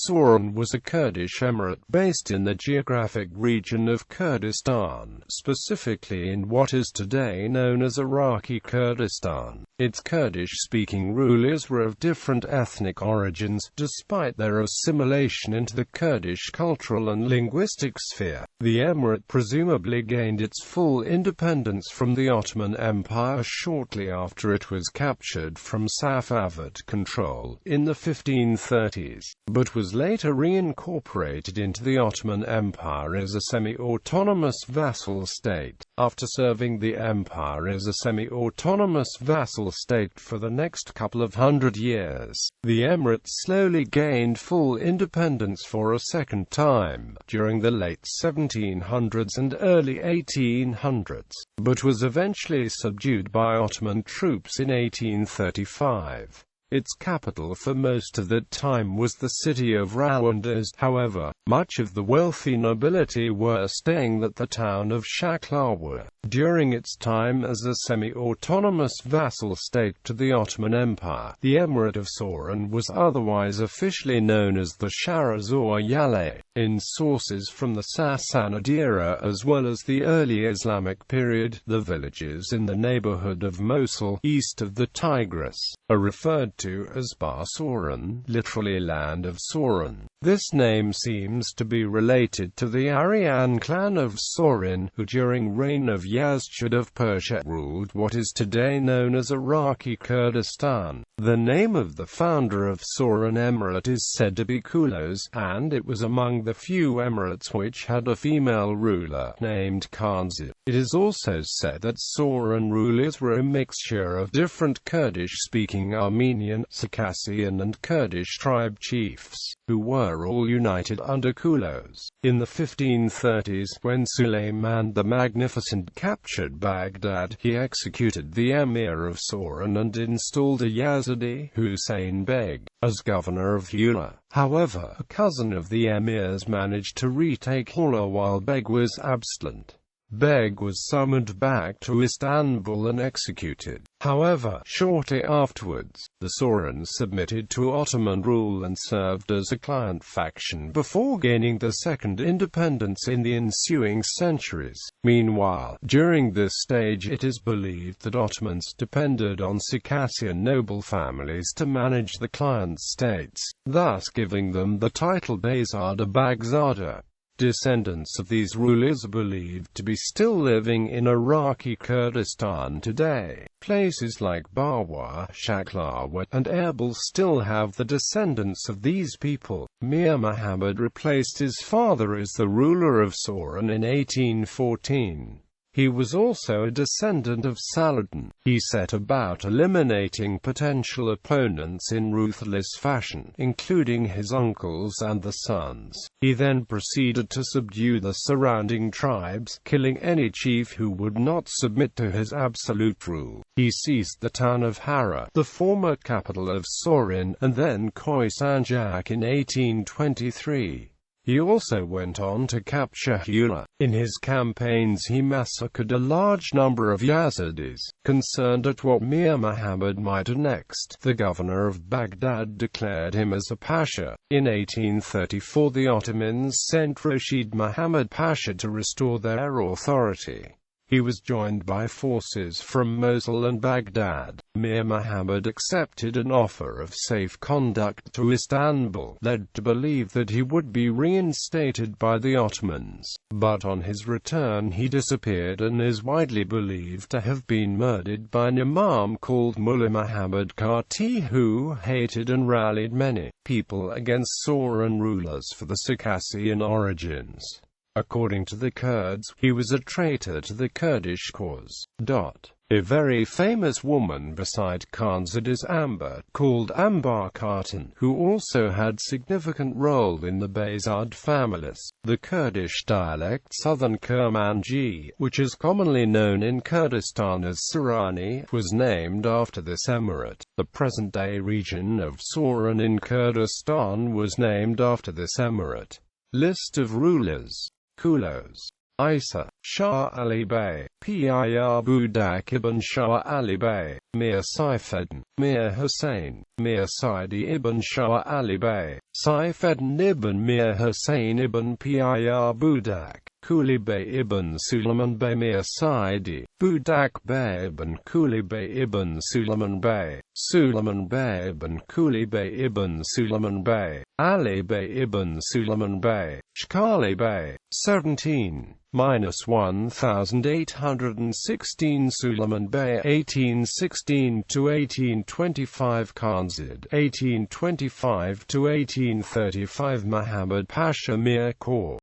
Soran was a Kurdish emirate based in the geographic region of Kurdistan, specifically in what is today known as Iraqi Kurdistan. Its Kurdish-speaking rulers were of different ethnic origins, despite their assimilation into the Kurdish cultural and linguistic sphere. The emirate presumably gained its full independence from the Ottoman Empire shortly after it was captured from Safavid control in the 1530s, but was later reincorporated into the Ottoman Empire as a semi-autonomous vassal state. After serving the empire as a semi-autonomous vassal state for the next couple of hundred years, the emirate slowly gained full independence for a second time, during the late 1700s and early 1800s, but was eventually subdued by Ottoman troops in 1835. Its capital for most of that time was the city of Rawandaz. However, much of the wealthy nobility were staying at the town of Shaklawa. During its time as a semi-autonomous vassal state to the Ottoman Empire, the Emirate of Soran was otherwise officially known as the Sharazor Yale. In sources from the Sassanid era as well as the early Islamic period, the villages in the neighborhood of Mosul, east of the Tigris, are referred to as Bar Soran, literally land of Soran. This name seems to be related to the Aryan clan of Sorin, who during reign of Yazd of Persia ruled what is today known as Iraqi Kurdistan. The name of the founder of Soran Emirate is said to be Kulos, and it was among the few emirates which had a female ruler named Khanzib. It is also said that Soran rulers were a mixture of different Kurdish-speaking Armenian, Circassian and Kurdish tribe chiefs, who were all united under Kulos. In the 1530s, when Suleiman the Magnificent captured Baghdad, he executed the emir of Soran and installed a Yazidi, Hussein Beg, as governor of Hula. However, a cousin of the emir's managed to retake Hula while Beg was absent. Beg was summoned back to Istanbul and executed. However, shortly afterwards, the Sorans submitted to Ottoman rule and served as a client faction before gaining their second independence in the ensuing centuries. Meanwhile, during this stage it is believed that Ottomans depended on Circassian noble families to manage the client states, thus giving them the title Bayzada Bagzada. Descendants of these rulers are believed to be still living in Iraqi Kurdistan today. Places like Barwa, Shaklawa, and Erbil still have the descendants of these people. Mir Muhammad replaced his father as the ruler of Soran in 1814. He was also a descendant of Saladin. He set about eliminating potential opponents in ruthless fashion, including his uncles and the sons. He then proceeded to subdue the surrounding tribes, killing any chief who would not submit to his absolute rule. He seized the town of Hara, the former capital of Sorin, and then Khoisanjak in 1823. He also went on to capture Hula. In his campaigns he massacred a large number of Yazidis. Concerned at what Mir Muhammad might do next, the governor of Baghdad declared him as a pasha. In 1834 the Ottomans sent Rashid Muhammad Pasha to restore their authority. He was joined by forces from Mosul and Baghdad. Mir Muhammad accepted an offer of safe conduct to Istanbul, led to believe that he would be reinstated by the Ottomans. But on his return he disappeared and is widely believed to have been murdered by an imam called Mullah Muhammad Kati, who hated and rallied many people against Soran rulers for the Circassian origins. According to the Kurds, he was a traitor to the Kurdish cause. A very famous woman beside Khanzad is Amber, called Ambar Khatun, who also had significant role in the Bayzad families. The Kurdish dialect Southern Kermanji, which is commonly known in Kurdistan as Sorani, was named after this emirate. The present-day region of Soran in Kurdistan was named after this emirate. List of rulers. Kulos. Isa, Shah Ali Bey. Pir Budak ibn Shah Ali Bey, Mir Safavid, Mir Hussein, Mir Saidi ibn Shah Ali Bey, Safavid ibn Mir Hussein ibn Pir Budak, Kuli Bey ibn Suleiman Bey, Mir Saidi, Budak Bey ibn Kuli Bey ibn Suleiman Bey, Suleiman Bey ibn Kuli Bey ibn Suleiman Bey, Ali Bey ibn Suleiman Bey, Shkali Bey, 17-1816 Suleiman Bey 1816–1825 Khanzad 1825–1835 Muhammad Pasha Mir Kaur